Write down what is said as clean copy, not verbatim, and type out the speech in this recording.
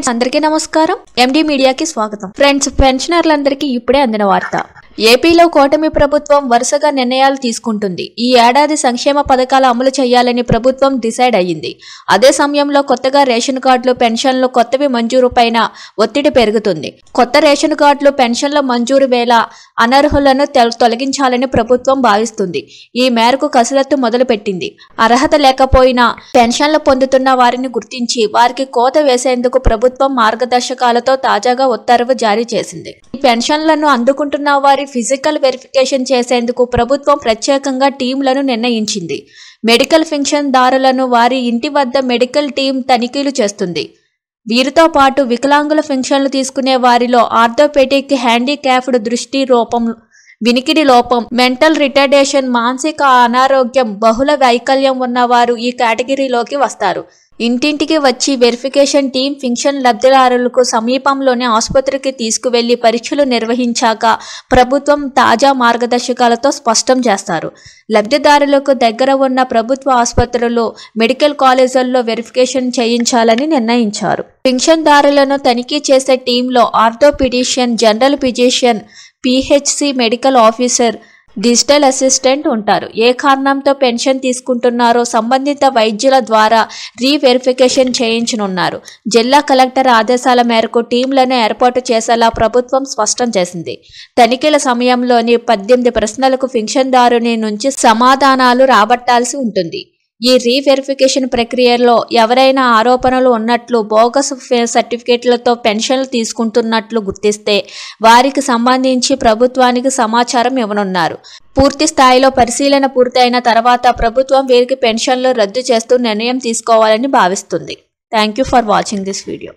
అందరికీ నమస్కారం. ఎండి మీడియాకి స్వాగతం. ఫ్రెండ్స్, పెన్షనర్లందరికీ ఇప్పుడే అందిన వార్త. ఏపీలో కూటమి ప్రభుత్వం వరుసగా నిర్ణయాలు తీసుకుంటుంది. ఈ ఏడాది సంక్షేమ పథకాలు అమలు చేయాలని ప్రభుత్వం డిసైడ్ అయ్యింది. అదే సమయంలో కొత్తగా రేషన్ కార్డులు, పెన్షన్లు కొత్తవి మంజూరు పైన ఒత్తిడి పెరుగుతుంది. కొత్త రేషన్ కార్డులు, పెన్షన్ల మంజూరు వేళ అనర్హులను తొలగించాలని ప్రభుత్వం భావిస్తుంది. ఈ మేరకు కసరత్తు మొదలుపెట్టింది. అర్హత లేకపోయినా పెన్షన్లు పొందుతున్న వారిని గుర్తించి వారికి కోత వేసేందుకు ప్రభుత్వం మార్గదర్శకాలతో తాజాగా ఉత్తర్వు జారీ చేసింది. ఈ పెన్షన్లను అందుకుంటున్న వారి ఫిజికల్ వెరిఫికేషన్ చేసేందుకు ప్రభుత్వం ప్రత్యేకంగా టీంలను నిర్ణయించింది. మెడికల్ పెన్షన్దారులను వారి ఇంటి వద్ద మెడికల్ టీం తనిఖీలు చేస్తుంది. వీరితో పాటు వికలాంగుల పెన్షన్లు తీసుకునే వారిలో ఆర్థోపెడిక్, హ్యాండిక్యాప్డ్, దృష్టి లోపం, వినికిడి లోపం, మెంటల్ రిటార్డేషన్, మానసిక అనారోగ్యం, బహుళ వైకల్యం ఉన్నవారు ఈ కేటగిరీలోకి వస్తారు. ఇంటింటికి వచ్చి వెరిఫికేషన్ టీం పెన్షన్ లబ్ధిదారులకు సమీపంలోని ఆసుపత్రికి తీసుకువెళ్లి పరీక్షలు నిర్వహించాక ప్రభుత్వం తాజా మార్గదర్శకాలతో స్పష్టం చేస్తారు. లబ్ధిదారులకు దగ్గర ఉన్న ప్రభుత్వ ఆసుపత్రులు, మెడికల్ కాలేజీల్లో వెరిఫికేషన్ చేయించాలని నిర్ణయించారు. పెన్షన్దారులను తనిఖీ చేసే టీంలో orthopaedician, general physician, PHC medical officer, digital assistant ఉంటారు. ఏ కారణంతో పెన్షన్ తీసుకుంటున్నారో సంబంధిత వైద్యుల ద్వారా రీవెరిఫికేషన్ చేయించనున్నారు. జిల్లా కలెక్టర్ ఆదేశాల మేరకు టీంలను ఏర్పాటు చేసేలా ప్రభుత్వం స్పష్టం చేసింది. తనిఖీల సమయంలోని 18 ప్రశ్నలకు పెన్షన్దారుని నుంచి సమాధానాలు రాబట్టాల్సి ఉంటుంది. ఈ రీవెరిఫికేషన్ ప్రక్రియలో ఎవరైనా ఆరోపణలు ఉన్నట్లు, బోగస్ సర్టిఫికేట్లతో పెన్షన్లు తీసుకుంటున్నట్లు గుర్తిస్తే వారికి సంబంధించి ప్రభుత్వానికి సమాచారం ఇవ్వనున్నారు. పూర్తి స్థాయిలో పరిశీలన పూర్తయిన తర్వాత ప్రభుత్వం వీరికి పెన్షన్లు రద్దు చేస్తూ నిర్ణయం తీసుకోవాలని భావిస్తుంది. Thank you for watching this video.